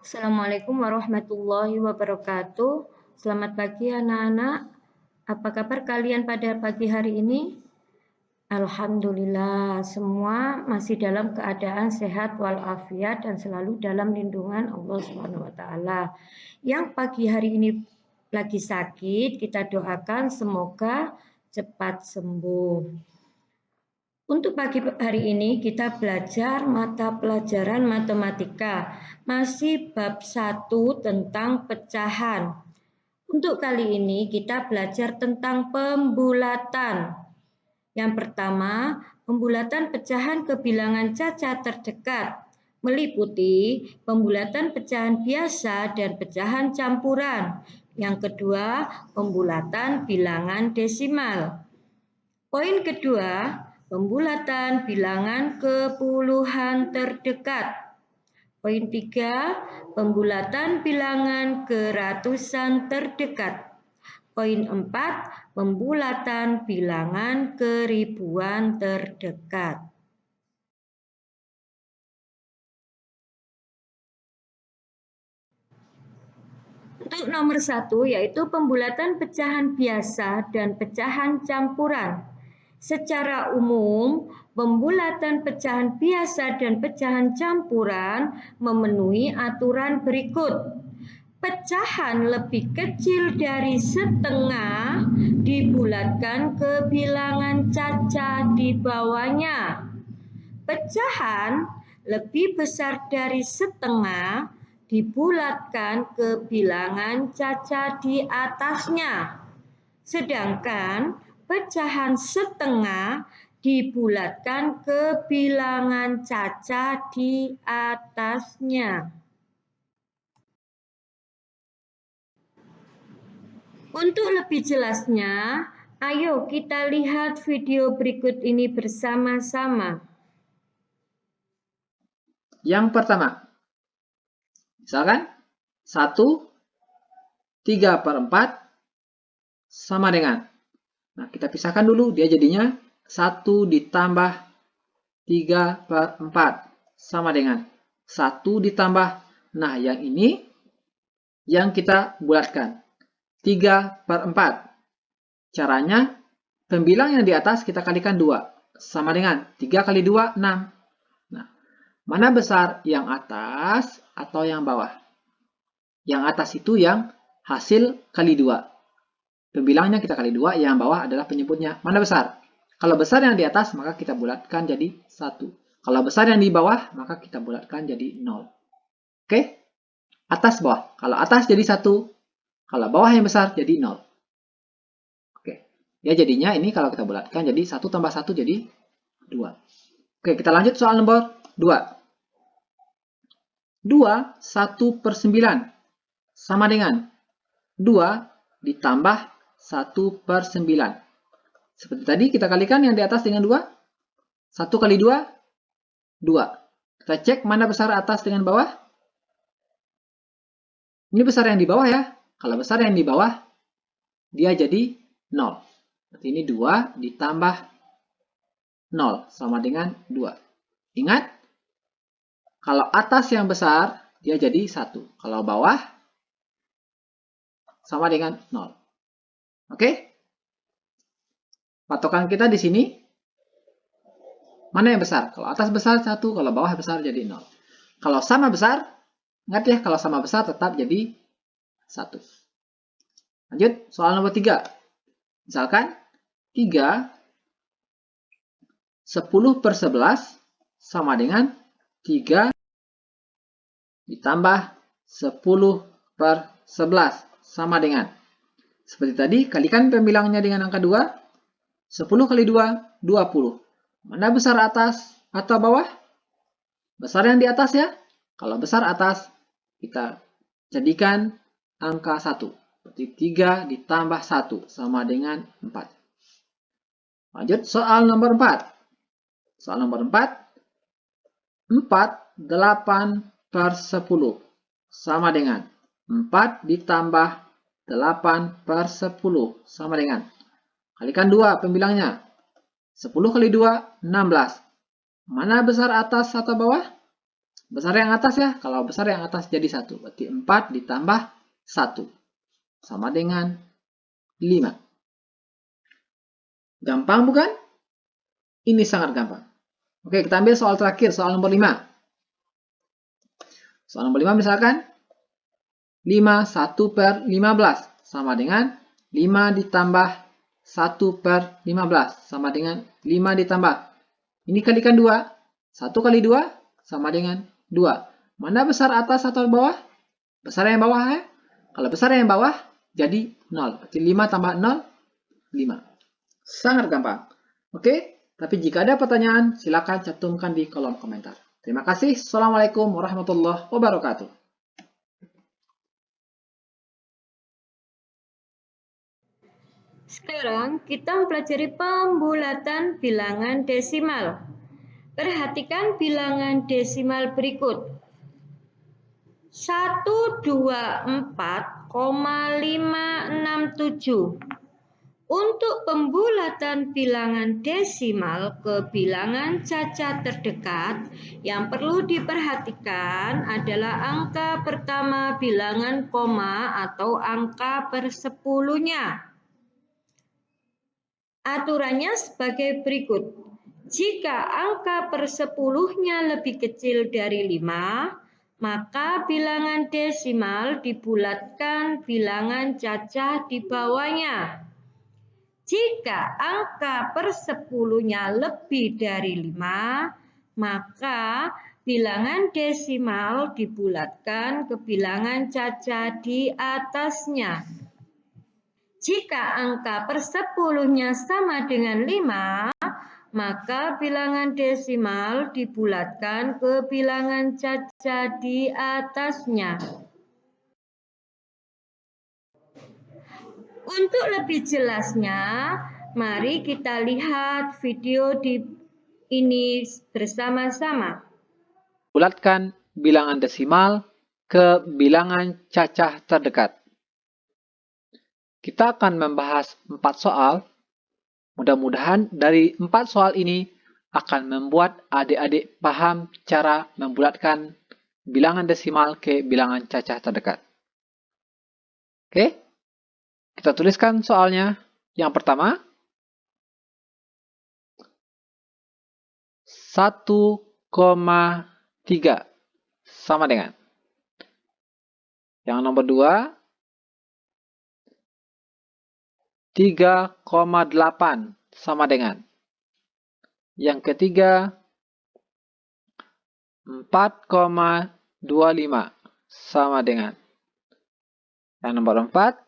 Assalamualaikum warahmatullahi wabarakatuh. Selamat pagi anak-anak. Apa kabar kalian pada pagi hari ini? Alhamdulillah, semua masih dalam keadaan sehat walafiat dan selalu dalam lindungan Allah Subhanahu wa taala. Yang pagi hari ini lagi sakit, kita doakan semoga cepat sembuh. Untuk pagi hari ini kita belajar mata pelajaran matematika, masih bab 1 tentang pecahan. Untuk kali ini kita belajar tentang pembulatan. Yang pertama, pembulatan pecahan ke bilangan cacat terdekat, meliputi pembulatan pecahan biasa dan pecahan campuran. Yang kedua, pembulatan bilangan desimal. Poin kedua, pembulatan bilangan ke puluhan terdekat. Poin 3, pembulatan bilangan ke ratusan terdekat. Poin 4, pembulatan bilangan ke ribuan terdekat. Untuk nomor 1 yaitu pembulatan pecahan biasa dan pecahan campuran. Secara umum, pembulatan pecahan biasa dan pecahan campuran memenuhi aturan berikut. Pecahan lebih kecil dari setengah dibulatkan ke bilangan caca di bawahnya. Pecahan lebih besar dari setengah dibulatkan ke bilangan caca di atasnya. Sedangkan pecahan setengah dibulatkan ke bilangan caca di atasnya. Untuk lebih jelasnya, ayo kita lihat video berikut ini bersama-sama. Yang pertama, misalkan 1 3/4 sama dengan. Nah, kita pisahkan dulu, dia jadinya 1 ditambah 3/4 sama dengan 1 ditambah. Nah, yang ini yang kita bulatkan. 3/4. Caranya, pembilang yang di atas kita kalikan 2. Sama dengan 3 kali 2, 6. Nah, mana besar, yang atas atau yang bawah? Yang atas itu yang hasil kali 2. Pembilangnya kita kali 2, yang bawah adalah penyebutnya. Mana besar? Kalau besar yang di atas, maka kita bulatkan jadi 1. Kalau besar yang di bawah, maka kita bulatkan jadi 0. Oke? Atas bawah. Kalau atas jadi 1, kalau bawah yang besar jadi 0. Oke. Ya jadinya ini kalau kita bulatkan jadi 1 tambah 1 jadi 2. Oke, kita lanjut soal nomor 2. 2 1/9 sama dengan 2 ditambah 1/9. Seperti tadi kita kalikan yang di atas dengan 2. 1 kali 2, 2. Kita cek mana besar atas dengan bawah. Ini besar yang di bawah ya. Kalau besar yang di bawah, dia jadi 0. Berarti ini 2 ditambah 0 sama dengan 2. Ingat, kalau atas yang besar, dia jadi 1. Kalau bawah, sama dengan 0. Oke? Patokan kita di sini, mana yang besar? Kalau atas besar 1, kalau bawah besar jadi 0. Kalau sama besar, ingat ya, kalau sama besar tetap jadi 1. Lanjut, soal nomor 3. Misalkan, 3 10/11 sama dengan 3 ditambah 10/11 sama dengan. Seperti tadi, kalikan pembilangnya dengan angka 2. 10 kali 2, 20. Mana besar atas atau bawah? Besar yang di atas ya. Kalau besar atas, kita jadikan angka 1. Berarti 3 ditambah 1 sama dengan 4. Lanjut soal nomor 4. Soal nomor 4. 4 8/10 sama dengan 4 ditambah 8/10 sama dengan. Kalikan 2 pembilangnya. 10 kali 2, 16. Mana besar atas atau bawah? Besar yang atas ya. Kalau besar yang atas jadi 1. Berarti 4 ditambah 1. Sama dengan 5. Gampang bukan? Ini sangat gampang. Oke, kita ambil soal terakhir, soal nomor 5. Soal nomor 5 misalkan 5 1 per 15 sama dengan 5 ditambah 1 per 15 sama dengan 5 ditambah. Ini kalikan 2. 1 kali 2 sama dengan 2. Mana besar atas atau bawah? Besar yang bawah ya. Kalau besar yang bawah jadi 0. Berarti 5 tambah 0, 5. Sangat gampang. Oke, tapi jika ada pertanyaan silakan cantumkan di kolom komentar. Terima kasih. Assalamualaikum warahmatullahi wabarakatuh. Sekarang kita mempelajari pembulatan bilangan desimal. Perhatikan bilangan desimal berikut. 124,567. Untuk pembulatan bilangan desimal ke bilangan cacat terdekat, yang perlu diperhatikan adalah angka pertama bilangan koma atau angka per 10-nya. Aturannya sebagai berikut. Jika angka per 10-nya lebih kecil dari 5, maka bilangan desimal dibulatkan bilangan cacah di bawahnya. Jika angka per 10-nya lebih dari 5, maka bilangan desimal dibulatkan ke bilangan cacah di atasnya. Jika angka per 10-nya sama dengan 5, maka bilangan desimal dibulatkan ke bilangan cacah di atasnya. Untuk lebih jelasnya, mari kita lihat video ini bersama-sama. Bulatkan bilangan desimal ke bilangan cacah terdekat. Kita akan membahas 4 soal. Mudah-mudahan dari 4 soal ini akan membuat adik-adik paham cara membulatkan bilangan desimal ke bilangan cacah terdekat. Oke, kita tuliskan soalnya. Yang pertama, 1,3 sama dengan. Yang nomor 2, 3,8 sama dengan. Yang ketiga, 4,25 sama dengan. Yang nomor 4,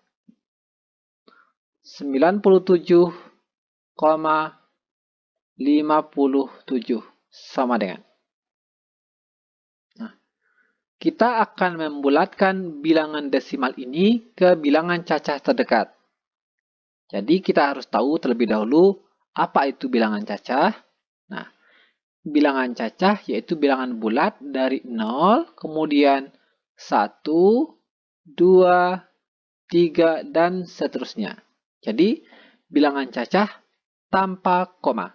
97,57 sama dengan. Nah, kita akan membulatkan bilangan desimal ini ke bilangan cacah terdekat. Jadi kita harus tahu terlebih dahulu apa itu bilangan cacah. Nah, bilangan cacah yaitu bilangan bulat dari 0, kemudian 1, 2, 3, dan seterusnya. Jadi, bilangan cacah tanpa koma.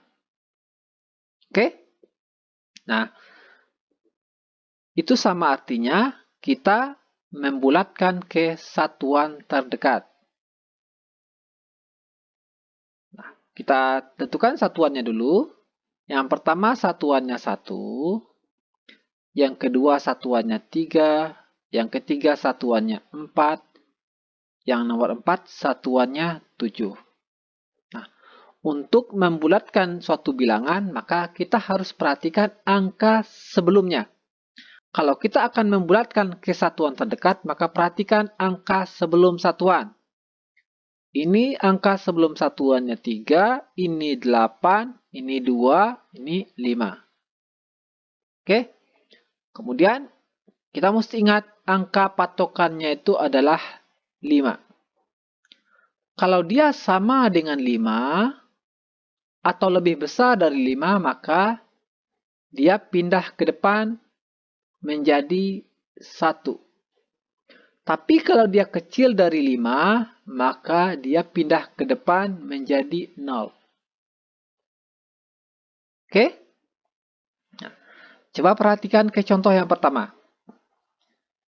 Oke? Nah, itu sama artinya kita membulatkan ke satuan terdekat. Nah, kita tentukan satuannya dulu. Yang pertama satuannya 1, yang kedua satuannya 3, yang ketiga satuannya 4, yang nomor 4 satuannya 7. Nah, untuk membulatkan suatu bilangan, maka kita harus perhatikan angka sebelumnya. Kalau kita akan membulatkan ke satuan terdekat, maka perhatikan angka sebelum satuan. Ini angka sebelum satuannya 3, ini 8, ini 2, ini 5. Oke. Kemudian kita mesti ingat angka patokannya itu adalah 5. Kalau dia sama dengan 5 atau lebih besar dari 5, maka dia pindah ke depan menjadi 1. Tapi kalau dia kecil dari 5, maka dia pindah ke depan menjadi 0. Oke? Nah, Coba perhatikan ke contoh yang pertama.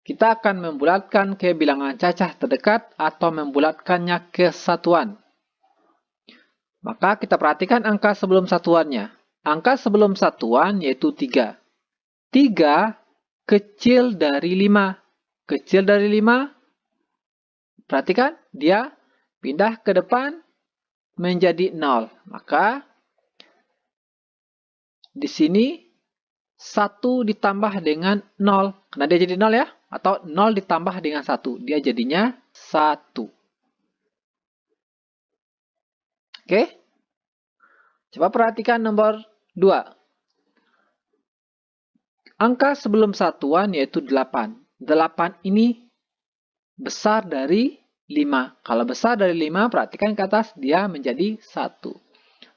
Kita akan membulatkan ke bilangan cacah terdekat atau membulatkannya ke satuan. Maka kita perhatikan angka sebelum satuannya. Angka sebelum satuan yaitu 3. 3 kecil dari 5. Kecil dari 5, perhatikan dia pindah ke depan menjadi 0. Maka di sini 1 ditambah dengan 0. Karena dia jadi 0 ya. Atau 0 ditambah dengan 1. Dia jadinya 1. Oke. Coba perhatikan nomor 2. Angka sebelum satuan yaitu 8. 8 ini besar dari 5. Kalau besar dari 5, perhatikan ke atas, dia menjadi 1.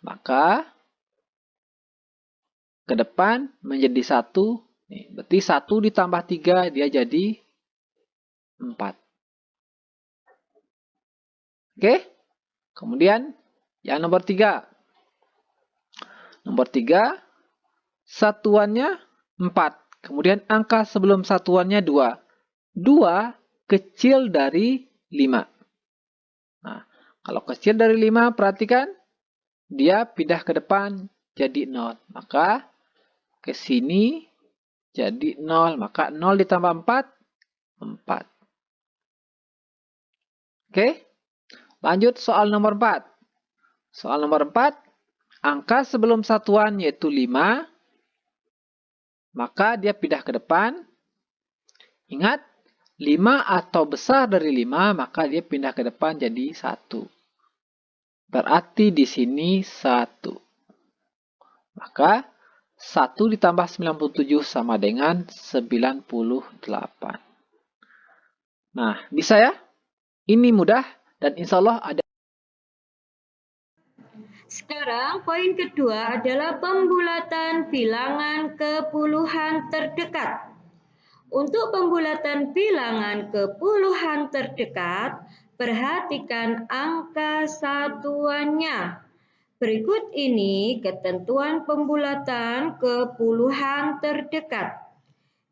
Maka ke depan menjadi 1. Nih, berarti 1 ditambah 3, dia jadi 4. Oke? Kemudian, yang nomor 3. Nomor 3, satuannya 4. Kemudian angka sebelum satuannya 2. 2 kecil dari 5. Nah, kalau kecil dari 5, perhatikan, dia pindah ke depan jadi 0. Maka ke sini jadi 0. Maka 0 ditambah 4, 4. Oke, lanjut soal nomor 4. Soal nomor 4, angka sebelum satuan yaitu 5. Maka dia pindah ke depan. Ingat, 5 atau besar dari 5, maka dia pindah ke depan jadi 1. Berarti di sini 1. Maka 1 ditambah 97 sama dengan 98. Nah, bisa ya? Ini mudah dan insya Allah ada. Sekarang poin kedua adalah pembulatan bilangan ke puluhan terdekat. Untuk pembulatan bilangan ke puluhan terdekat, perhatikan angka satuannya. Berikut ini ketentuan pembulatan ke puluhan terdekat.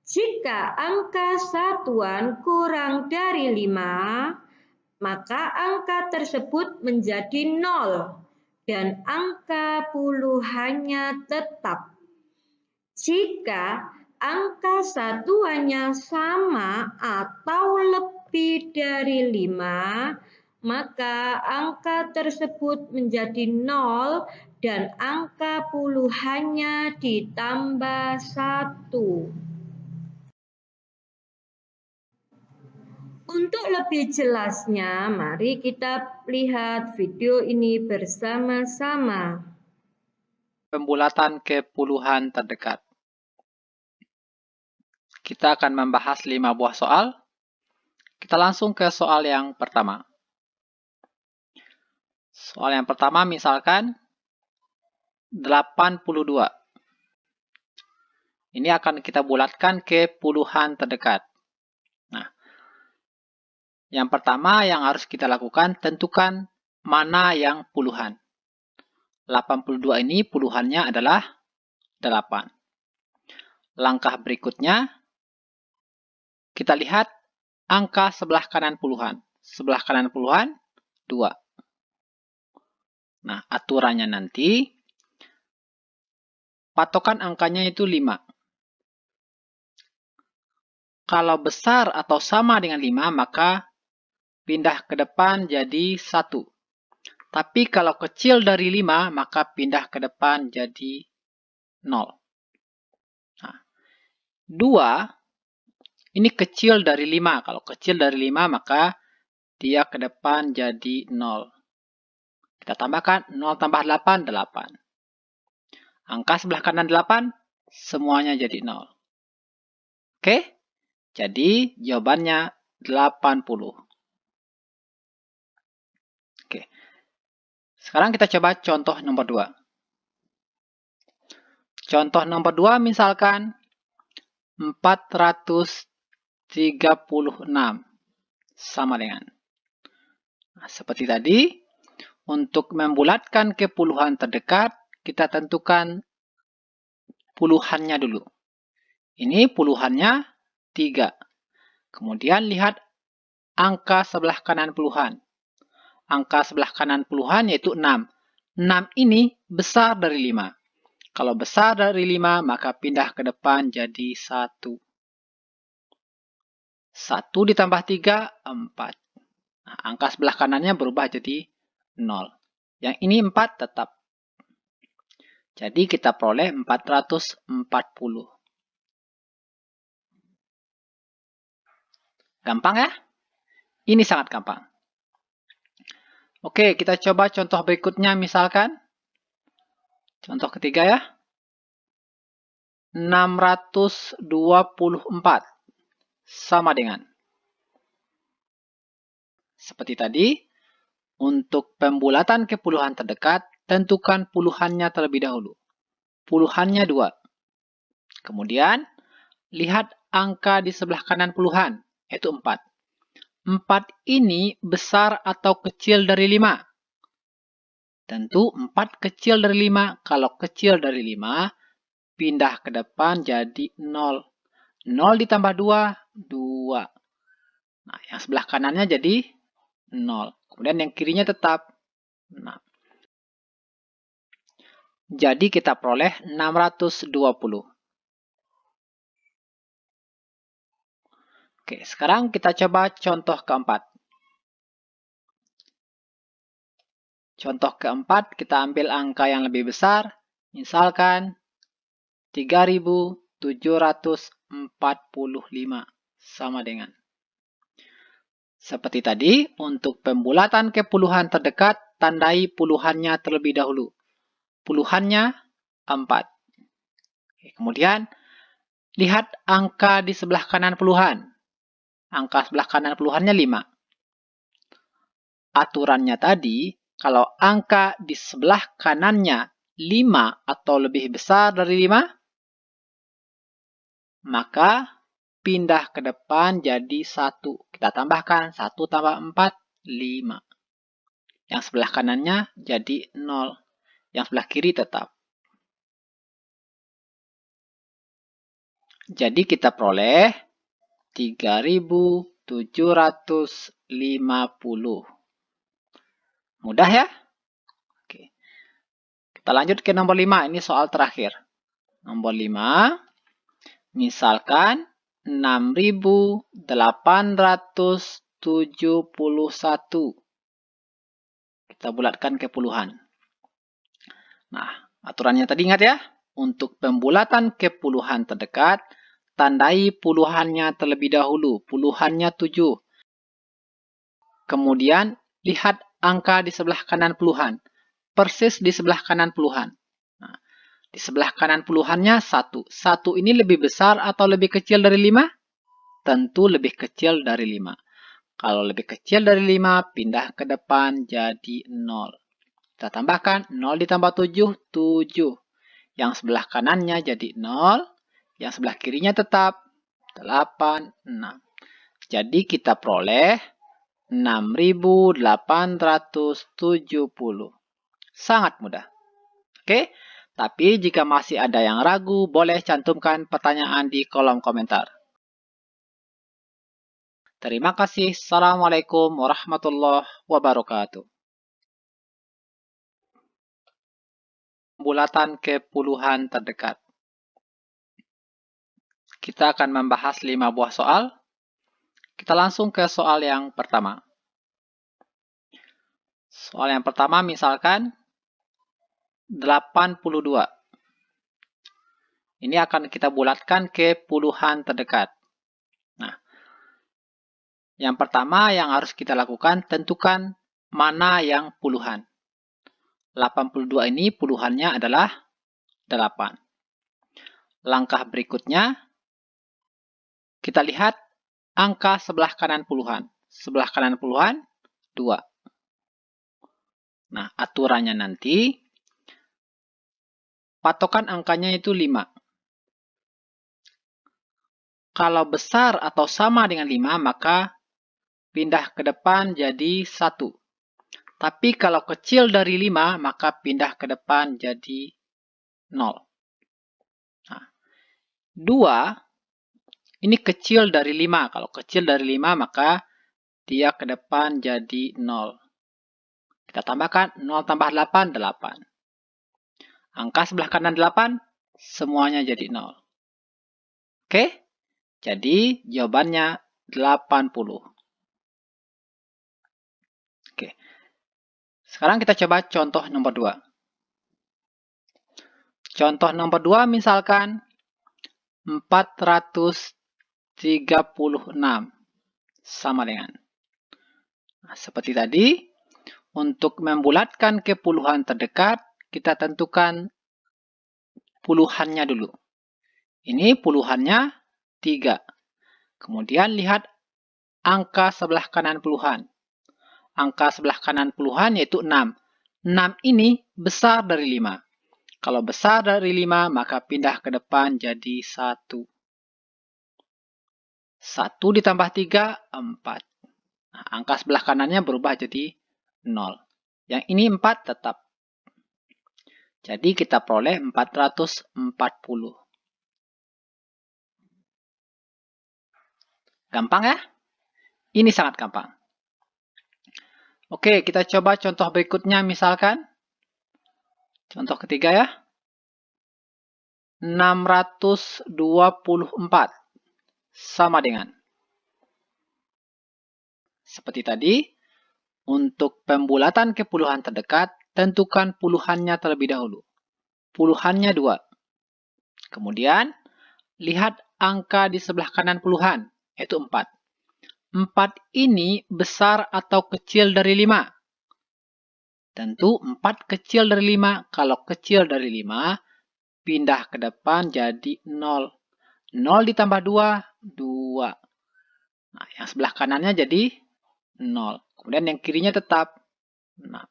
Jika angka satuan kurang dari 5, maka angka tersebut menjadi 0 dan angka puluhannya tetap. Jika angka satuannya sama atau lebih dari 5, maka angka tersebut menjadi 0 dan angka puluhannya ditambah 1. Untuk lebih jelasnya, mari kita lihat video ini bersama-sama. Pembulatan ke puluhan terdekat. Kita akan membahas 5 buah soal. Kita langsung ke soal yang pertama. Soal yang pertama misalkan 82. Ini akan kita bulatkan ke puluhan terdekat. Nah, yang pertama yang harus kita lakukan, tentukan mana yang puluhan. 82 ini puluhannya adalah 8. Langkah berikutnya, kita lihat angka sebelah kanan puluhan. Sebelah kanan puluhan, 2. Nah, aturannya nanti, patokan angkanya itu 5. Kalau besar atau sama dengan 5, maka pindah ke depan jadi 1. Tapi kalau kecil dari 5, maka pindah ke depan jadi 0. Nah, 2, ini kecil dari 5. Kalau kecil dari 5, maka dia ke depan jadi 0. Kita tambahkan 0 tambah 8, 8. Angka sebelah kanan 8, semuanya jadi 0. Oke? Jadi jawabannya 80. Oke. Sekarang kita coba contoh nomor 2. Contoh nomor 2 misalkan 436 sama dengan. Nah, seperti tadi, untuk membulatkan ke puluhan terdekat, kita tentukan puluhannya dulu. Ini puluhannya 3. Kemudian lihat angka sebelah kanan puluhan. Angka sebelah kanan puluhan yaitu 6. 6 ini besar dari 5. Kalau besar dari 5, maka pindah ke depan jadi 1. 1 ditambah 3, 4. Nah, angka sebelah kanannya berubah jadi 0. Yang ini 4 tetap. Jadi kita peroleh 440. Gampang ya? Ini sangat gampang. Oke, kita coba contoh berikutnya misalkan. Contoh ketiga ya. 624 sama dengan. Seperti tadi, untuk pembulatan ke puluhan terdekat, tentukan puluhannya terlebih dahulu. Puluhannya 2. Kemudian, lihat angka di sebelah kanan puluhan, yaitu 4. 4 ini besar atau kecil dari 5? Tentu 4 kecil dari 5. Kalau kecil dari 5, pindah ke depan jadi 0. 0 ditambah 2, 2. Nah, yang sebelah kanannya jadi 0. Kemudian yang kirinya tetap 6. Jadi kita peroleh 620. Oke, sekarang kita coba contoh keempat. Contoh keempat, kita ambil angka yang lebih besar. Misalkan 3.745 sama dengan. Seperti tadi, untuk pembulatan ke puluhan terdekat, tandai puluhannya terlebih dahulu. Puluhannya 4. Kemudian, lihat angka di sebelah kanan puluhan. Angka sebelah kanan puluhannya 5. Aturannya tadi, kalau angka di sebelah kanannya 5 atau lebih besar dari 5, maka pindah ke depan jadi 1. Kita tambahkan 1 tambah 4, 5. Yang sebelah kanannya jadi 0. Yang sebelah kiri tetap. Jadi kita peroleh 3.750. Mudah ya? Oke. Kita lanjut ke nomor 5. Ini soal terakhir. Nomor 5. Misalkan 6.871. Kita bulatkan ke puluhan. Nah, aturannya tadi ingat ya. Untuk pembulatan ke puluhan terdekat, tandai puluhannya terlebih dahulu. Puluhannya 7. Kemudian, lihat angka di sebelah kanan puluhan. Persis di sebelah kanan puluhan. Nah, di sebelah kanan puluhannya 1. 1 ini lebih besar atau lebih kecil dari 5? Tentu lebih kecil dari 5. Kalau lebih kecil dari 5, pindah ke depan jadi 0. Kita tambahkan 0 ditambah 7, 7. Yang sebelah kanannya jadi 0. Yang sebelah kirinya tetap 8, 6. Jadi kita peroleh 6.870. Sangat mudah. Oke? Tapi jika masih ada yang ragu, boleh cantumkan pertanyaan di kolom komentar. Terima kasih. Assalamualaikum warahmatullahi wabarakatuh. Bulatan ke puluhan terdekat. Kita akan membahas 5 buah soal. Kita langsung ke soal yang pertama. Soal yang pertama misalkan 82. Ini akan kita bulatkan ke puluhan terdekat. Nah, yang pertama yang harus kita lakukan, tentukan mana yang puluhan. 82 ini puluhannya adalah 8. Langkah berikutnya, kita lihat angka sebelah kanan puluhan. Sebelah kanan puluhan, 2. Nah, aturannya nanti, patokan angkanya itu 5. Kalau besar atau sama dengan 5, maka pindah ke depan jadi 1. Tapi kalau kecil dari 5, maka pindah ke depan jadi 0. Nah, 2 Ini kecil dari 5. Kalau kecil dari 5, maka dia ke depan jadi 0. Kita tambahkan 0 tambah 8, 8. Angka sebelah kanan 8, semuanya jadi 0. Oke? Jadi jawabannya 80. Oke. Sekarang kita coba contoh nomor 2. Contoh nomor 2 misalkan 436 sama dengan. Nah, seperti tadi, untuk membulatkan ke puluhan terdekat, kita tentukan puluhannya dulu. Ini puluhannya 3. Kemudian lihat angka sebelah kanan puluhan. Angka sebelah kanan puluhan yaitu 6. 6 ini besar dari 5. Kalau besar dari 5, maka pindah ke depan jadi 1. 1 ditambah 3, 4. Nah, angka sebelah kanannya berubah jadi 0. Yang ini 4 tetap. Jadi kita peroleh 440. Gampang ya? Ini sangat gampang. Oke, kita coba contoh berikutnya misalkan. Contoh ketiga ya. 624 sama dengan. Seperti tadi, untuk pembulatan ke puluhan terdekat, tentukan puluhannya terlebih dahulu. Puluhannya 2. Kemudian, lihat angka di sebelah kanan puluhan, yaitu 4. 4 ini besar atau kecil dari 5? Tentu 4 kecil dari 5. Kalau kecil dari 5, pindah ke depan jadi 0. 0 ditambah 2, 2. Nah, yang sebelah kanannya jadi 0. Kemudian yang kirinya tetap. Nah,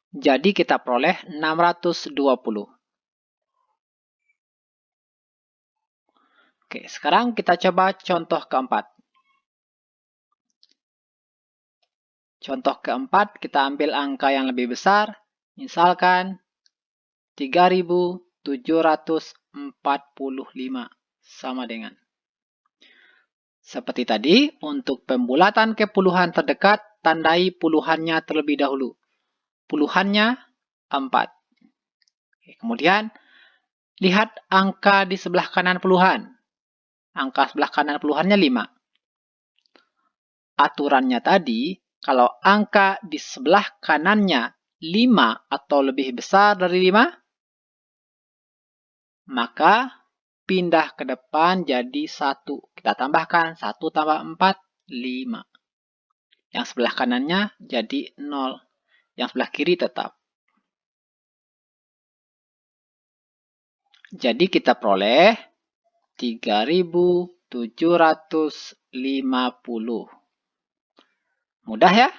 jadi kita peroleh 620. Oke, sekarang kita coba contoh keempat. Contoh keempat, kita ambil angka yang lebih besar. Misalkan 3.745 sama dengan. Seperti tadi, untuk pembulatan ke puluhan terdekat, tandai puluhannya terlebih dahulu. Puluhannya 4. Kemudian, lihat angka di sebelah kanan puluhan. Angka sebelah kanan puluhannya 5. Aturannya tadi, kalau angka di sebelah kanannya 5 atau lebih besar dari 5, maka pindah ke depan jadi 1. Kita tambahkan 1 tambah 4, 5. Yang sebelah kanannya jadi 0. Yang sebelah kiri tetap. Jadi kita peroleh 3.750. Mudah ya?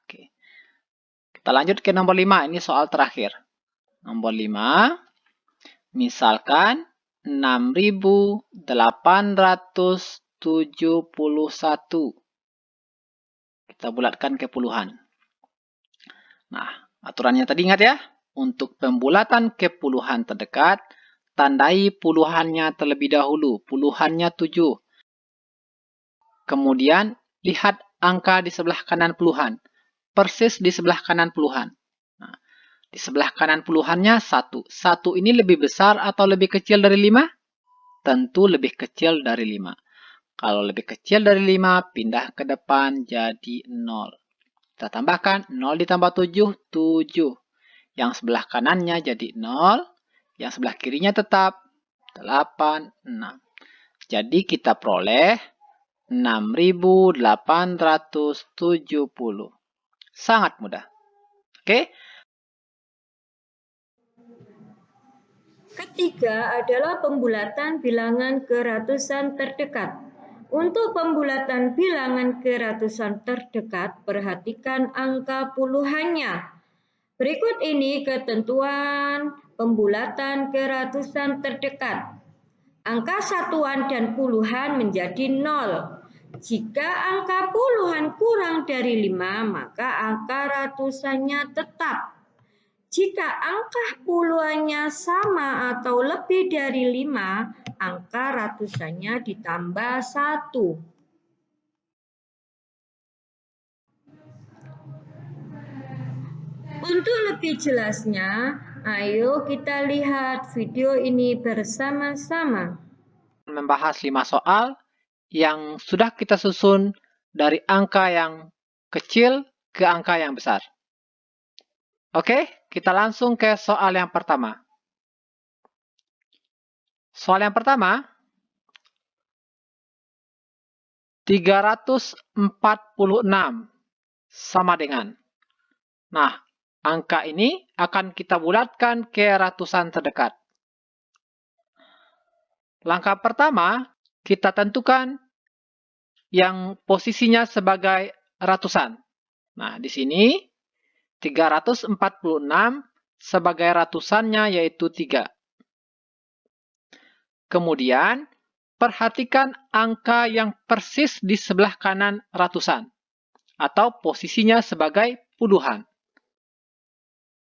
Oke. Kita lanjut ke nomor 5. Ini soal terakhir. Nomor 5. Misalkan 6.871. Kita bulatkan ke puluhan. Nah, aturannya tadi ingat ya. Untuk pembulatan ke puluhan terdekat, tandai puluhannya terlebih dahulu. Puluhannya 7. Kemudian, lihat angka di sebelah kanan puluhan. Persis di sebelah kanan puluhan. Nah, di sebelah kanan puluhannya 1. 1 ini lebih besar atau lebih kecil dari 5? Tentu lebih kecil dari 5. Kalau lebih kecil dari 5, pindah ke depan jadi 0. Kita tambahkan 0 ditambah 7, 7. Yang sebelah kanannya jadi 0. Yang sebelah kirinya tetap 8, 6. Jadi kita peroleh 6.870. Sangat mudah. Oke? Ketiga adalah pembulatan bilangan ke ratusan terdekat. Untuk pembulatan bilangan ke ratusan terdekat, perhatikan angka puluhannya. Berikut ini ketentuan pembulatan ke ratusan terdekat. Angka satuan dan puluhan menjadi 0. Jika angka puluhan kurang dari 5, maka angka ratusannya tetap. Jika angka puluhannya sama atau lebih dari 5, angka ratusannya ditambah 1. Untuk lebih jelasnya, ayo kita lihat video ini bersama-sama. Membahas 5 soal yang sudah kita susun dari angka yang kecil ke angka yang besar. Oke, kita langsung ke soal yang pertama. Soal yang pertama, 346 sama dengan. Nah, angka ini akan kita bulatkan ke ratusan terdekat. Langkah pertama, kita tentukan yang posisinya sebagai ratusan. Nah, di sini 346 sebagai ratusannya yaitu 3. Kemudian, perhatikan angka yang persis di sebelah kanan ratusan, atau posisinya sebagai puluhan.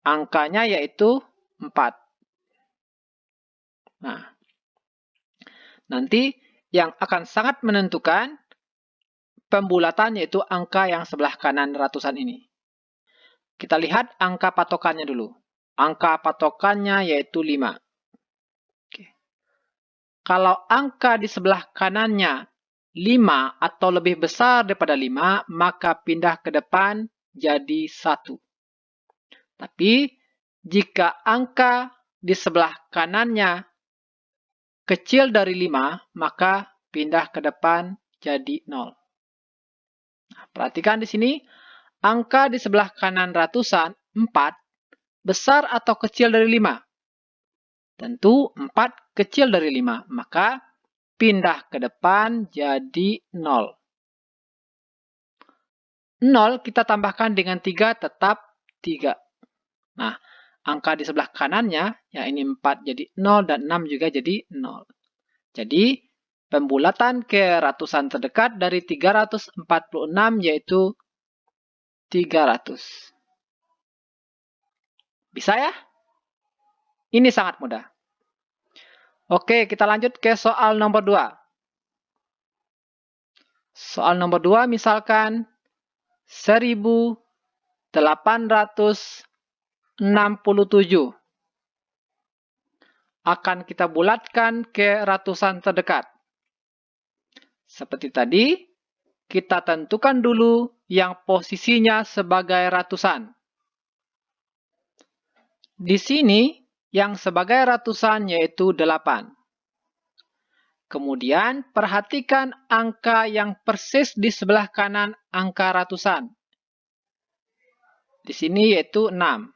Angkanya yaitu 4. Nah, nanti yang akan sangat menentukan pembulatan yaitu angka yang sebelah kanan ratusan ini. Kita lihat angka patokannya dulu. Angka patokannya yaitu 5. Oke. Kalau angka di sebelah kanannya 5 atau lebih besar daripada 5, maka pindah ke depan jadi 1. Tapi, jika angka di sebelah kanannya kecil dari 5, maka pindah ke depan jadi 0. Nah, perhatikan di sini, angka di sebelah kanan ratusan, 4, besar atau kecil dari 5? Tentu 4 kecil dari 5, maka pindah ke depan jadi 0. 0 kita tambahkan dengan 3 tetap 3. Nah, angka di sebelah kanannya, ya ini 4 jadi 0 dan 6 juga jadi 0. Jadi, pembulatan ke ratusan terdekat dari 346 yaitu 300. Bisa ya? Ini sangat mudah. Oke, kita lanjut ke soal nomor 2. Soal nomor 2 misalkan 1867 akan kita bulatkan ke ratusan terdekat. Seperti tadi, kita tentukan dulu yang posisinya sebagai ratusan. Di sini, yang sebagai ratusan yaitu 8. Kemudian, perhatikan angka yang persis di sebelah kanan angka ratusan. Di sini yaitu 6.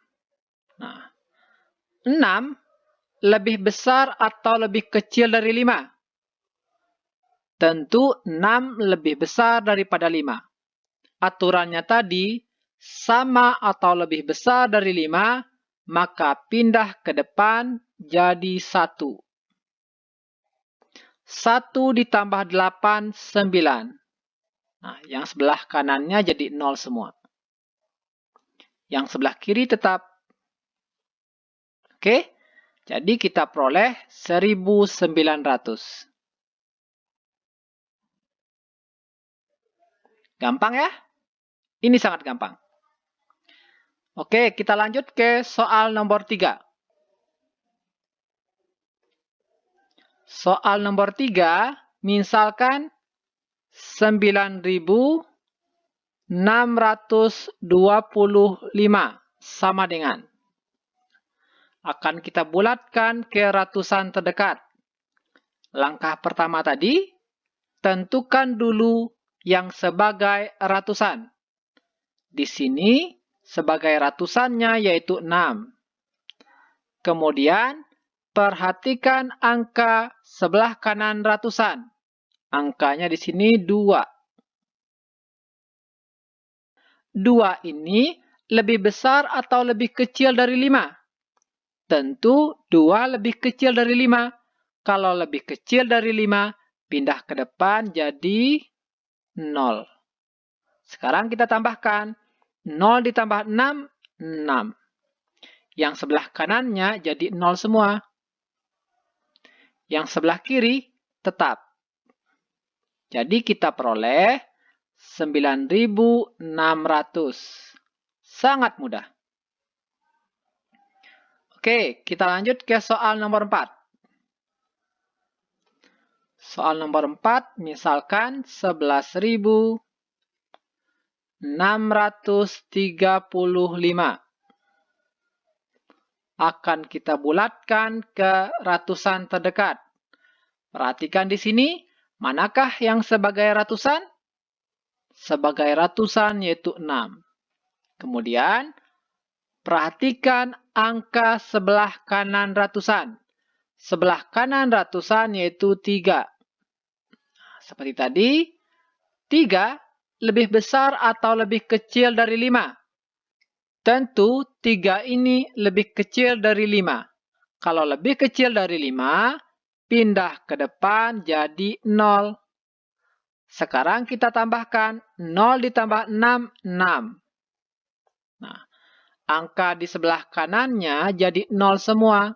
Nah, 6 lebih besar atau lebih kecil dari 5? Tentu 6 lebih besar daripada 5. Aturannya tadi, sama atau lebih besar dari 5, maka pindah ke depan jadi 1. 1 ditambah 8, 9. Nah, yang sebelah kanannya jadi 0 semua. Yang sebelah kiri tetap. Oke, jadi kita peroleh 1900. Gampang ya? Ini sangat gampang. Oke, kita lanjut ke soal nomor 3. Soal nomor 3, misalkan 9625 sama dengan. Akan kita bulatkan ke ratusan terdekat. Langkah pertama tadi, tentukan dulu yang sebagai ratusan. Di sini, sebagai ratusannya yaitu 6. Kemudian, perhatikan angka sebelah kanan ratusan. Angkanya di sini 2. 2 ini lebih besar atau lebih kecil dari 5? Tentu 2 lebih kecil dari 5. Kalau lebih kecil dari 5, pindah ke depan jadi 0. Sekarang kita tambahkan. 0 ditambah 6, 6. Yang sebelah kanannya jadi 0 semua. Yang sebelah kiri tetap. Jadi kita peroleh 9.600. Sangat mudah. Oke, kita lanjut ke soal nomor 4. Soal nomor 4, misalkan 11.635. Akan kita bulatkan ke ratusan terdekat. Perhatikan di sini, manakah yang sebagai ratusan? Sebagai ratusan yaitu 6. Kemudian, perhatikan angka sebelah kanan ratusan. Sebelah kanan ratusan yaitu 3. Seperti tadi, 3 lebih besar atau lebih kecil dari 5? Tentu 3 ini lebih kecil dari 5. Kalau lebih kecil dari 5, pindah ke depan jadi 0. Sekarang kita tambahkan 0 ditambah 6, 6. Nah, angka di sebelah kanannya jadi 0 semua.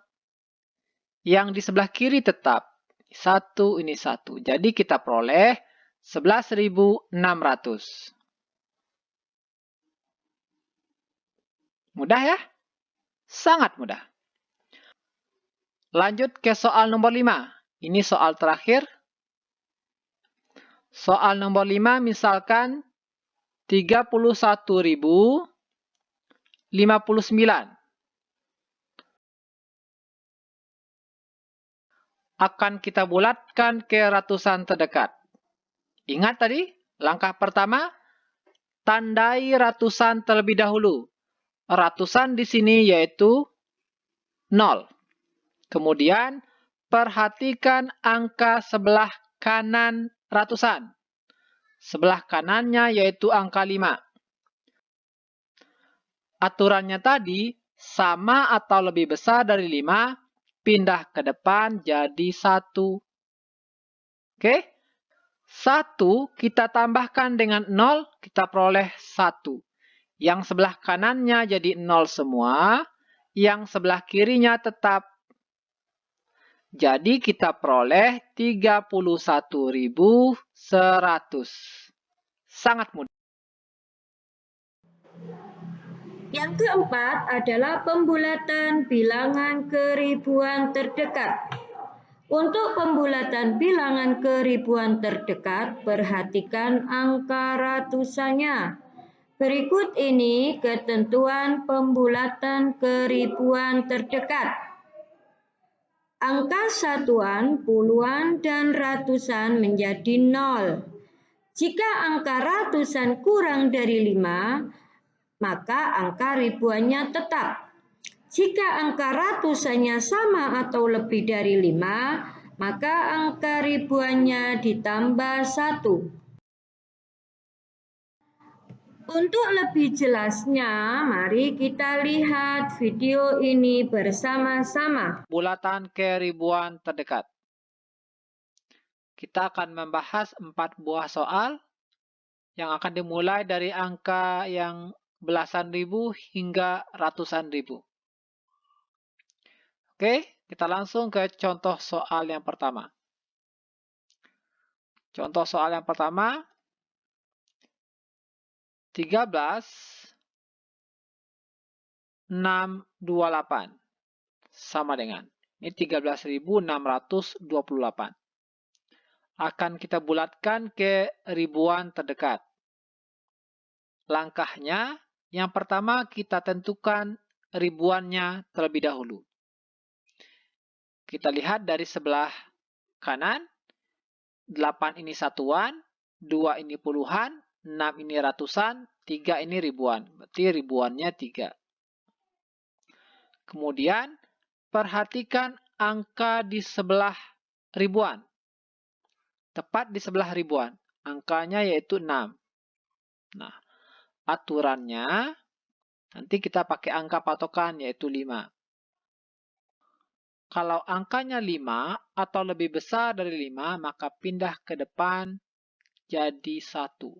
Yang di sebelah kiri tetap. 1 ini 1. Jadi kita peroleh 11.600. Mudah ya? Sangat mudah. Lanjut ke soal nomor 5. Ini soal terakhir. Soal nomor 5 misalkan 31.059. Akan kita bulatkan ke ratusan terdekat. Ingat tadi, langkah pertama, tandai ratusan terlebih dahulu. Ratusan di sini yaitu 0. Kemudian, perhatikan angka sebelah kanan ratusan. Sebelah kanannya yaitu angka 5. Aturannya tadi, sama atau lebih besar dari 5, pindah ke depan jadi 1. Oke? 1 kita tambahkan dengan 0, kita peroleh 1. Yang sebelah kanannya jadi 0 semua, yang sebelah kirinya tetap. Jadi kita peroleh 31.100. Sangat mudah. Yang keempat adalah pembulatan bilangan keribuan terdekat. Untuk pembulatan bilangan keribuan terdekat, perhatikan angka ratusannya. Berikut ini ketentuan pembulatan keribuan terdekat. Angka satuan, puluhan, dan ratusan menjadi 0. Jika angka ratusan kurang dari 5, maka angka ribuannya tetap. Jika angka ratusannya sama atau lebih dari 5, maka angka ribuannya ditambah 1. Untuk lebih jelasnya, mari kita lihat video ini bersama-sama. Bulatan keribuan terdekat. Kita akan membahas 4 buah soal yang akan dimulai dari angka yang belasan ribu hingga ratusan ribu. Oke, kita langsung ke contoh soal yang pertama. Contoh soal yang pertama, 13.628 sama dengan ini 13.628. Akan kita bulatkan ke ribuan terdekat. Langkahnya, yang pertama kita tentukan ribuannya terlebih dahulu. Kita lihat dari sebelah kanan, 8 ini satuan, 2 ini puluhan, 6 ini ratusan, 3 ini ribuan. Berarti ribuannya 3. Kemudian, perhatikan angka di sebelah ribuan. Tepat di sebelah ribuan. Angkanya yaitu 6. Nah, aturannya, nanti kita pakai angka patokan yaitu 5. Kalau angkanya 5 atau lebih besar dari 5, maka pindah ke depan jadi 1.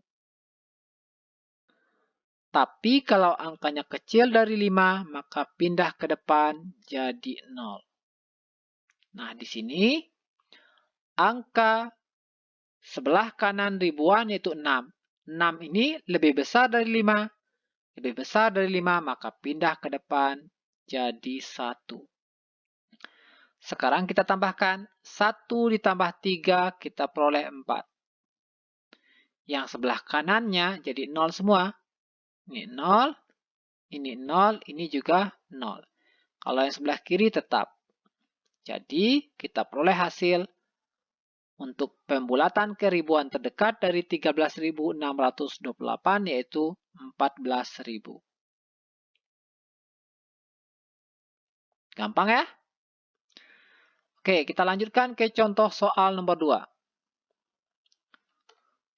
Tapi kalau angkanya kecil dari 5, maka pindah ke depan jadi 0. Nah, di sini angka sebelah kanan ribuan yaitu 6. 6 ini lebih besar dari 5. Lebih besar dari 5, maka pindah ke depan jadi 1. Sekarang kita tambahkan 1 ditambah 3, kita peroleh 4. Yang sebelah kanannya jadi 0 semua. Ini 0, ini 0, ini juga 0. Kalau yang sebelah kiri tetap. Jadi, kita peroleh hasil untuk pembulatan ke ribuan terdekat dari 13.628 yaitu 14.000. Gampang ya? Oke, kita lanjutkan ke contoh soal nomor 2.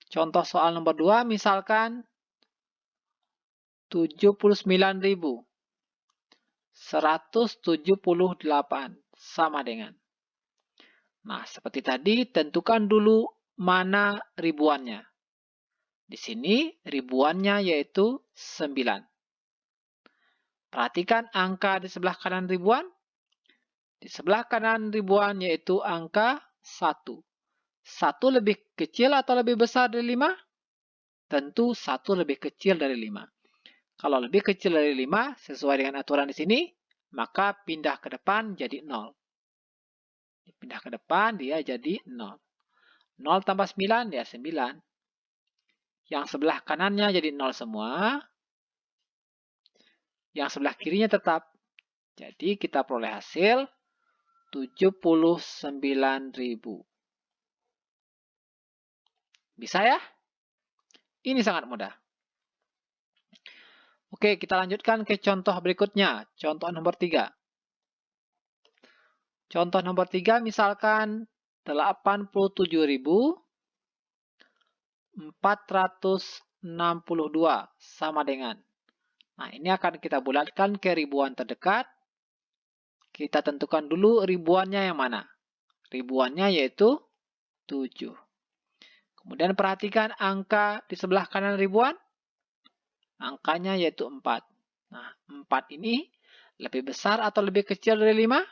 Contoh soal nomor 2 misalkan 79.178 sama dengan. Nah, seperti tadi tentukan dulu mana ribuannya. Di sini ribuannya yaitu 9. Perhatikan angka di sebelah kanan ribuan. Di sebelah kanan ribuan yaitu angka 1. 1 lebih kecil atau lebih besar dari 5? Tentu 1 lebih kecil dari 5. Kalau lebih kecil dari 5, sesuai dengan aturan di sini, maka pindah ke depan jadi 0. Pindah ke depan dia jadi 0. 0 tambah 9 ya 9. Yang sebelah kanannya jadi 0 semua. Yang sebelah kirinya tetap. Jadi kita peroleh hasil 79.000. Bisa ya? Ini sangat mudah. Oke, kita lanjutkan ke contoh berikutnya. Contoh nomor 3. Contoh nomor 3 misalkan 87.462 sama dengan. Nah, ini akan kita bulatkan ke ribuan terdekat. Kita tentukan dulu ribuannya yang mana. Ribuannya yaitu 7. Kemudian perhatikan angka di sebelah kanan ribuan. Angkanya yaitu 4. Nah, 4 ini lebih besar atau lebih kecil dari 5?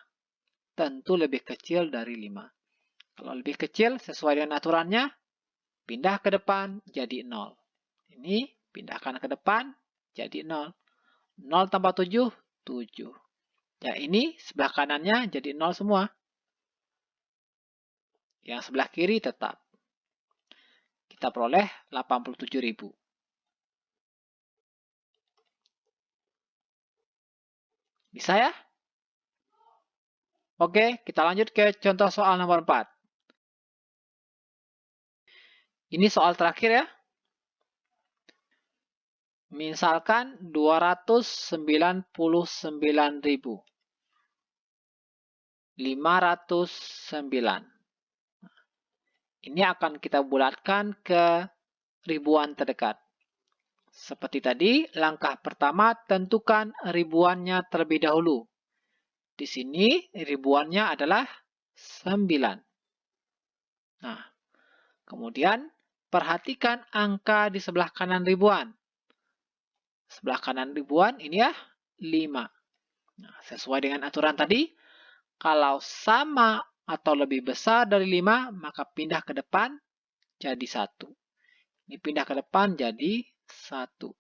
Tentu lebih kecil dari 5. Kalau lebih kecil, sesuai dengan aturannya, pindah ke depan jadi 0. Ini pindahkan ke depan jadi 0. 0 tambah 7, 7. Ya, ini sebelah kanannya jadi 0 semua. Yang sebelah kiri tetap. Kita peroleh 87.000. Bisa ya? Oke, kita lanjut ke contoh soal nomor 4. Ini soal terakhir ya. Misalkan 299.509. Ini akan kita bulatkan ke ribuan terdekat. Seperti tadi, langkah pertama tentukan ribuannya terlebih dahulu. Di sini ribuannya adalah 9. Nah, kemudian perhatikan angka di sebelah kanan ribuan. Sebelah kanan ribuan ini ya 5. Nah, sesuai dengan aturan tadi, kalau sama atau lebih besar dari 5, maka pindah ke depan jadi 1. Ini pindah ke depan jadi 1.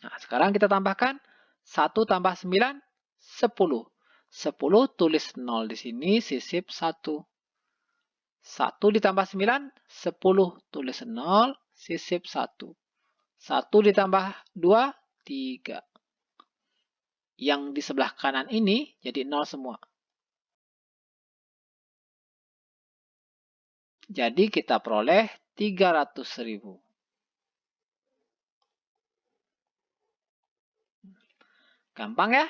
Nah, sekarang kita tambahkan 1 tambah 9, 10. 10 tulis 0 di sini, sisip 1. 1 ditambah 9, 10 tulis 0, sisip 1. 1 ditambah 2, 3. Yang di sebelah kanan ini jadi 0 semua. Jadi kita peroleh 300.000. Gampang ya?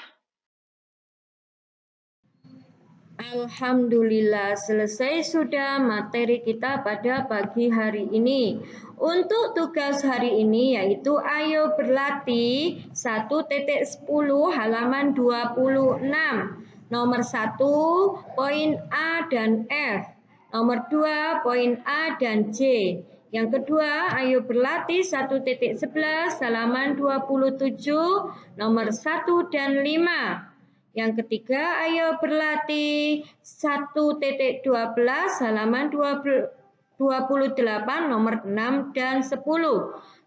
Alhamdulillah, selesai sudah materi kita pada pagi hari ini. Untuk tugas hari ini yaitu ayo berlatih 1.10 halaman 26. Nomor 1 poin A dan F. Nomor 2 poin A dan J. Yang kedua, ayo berlatih 1.11 halaman 27 nomor 1 dan 5. Yang ketiga, ayo berlatih 1.12 halaman 28 nomor 6 dan 10.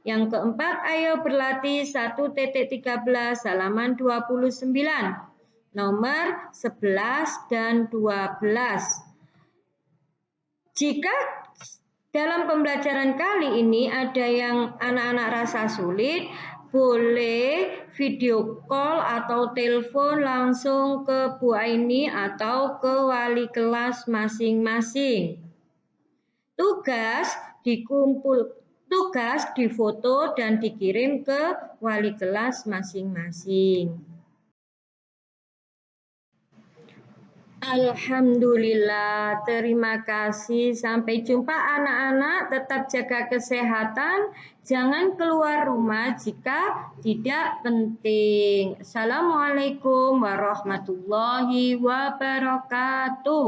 Yang keempat, ayo berlatih 1.13 halaman 29 nomor 11 dan 12. Jika dalam pembelajaran kali ini ada yang anak-anak rasa sulit, boleh video call atau telepon langsung ke Bu Aini atau ke wali kelas masing-masing. Tugas difoto dan dikirim ke wali kelas masing-masing. Alhamdulillah, terima kasih. Sampai jumpa anak-anak, tetap jaga kesehatan, jangan keluar rumah jika tidak penting. Assalamualaikum warahmatullahi wabarakatuh.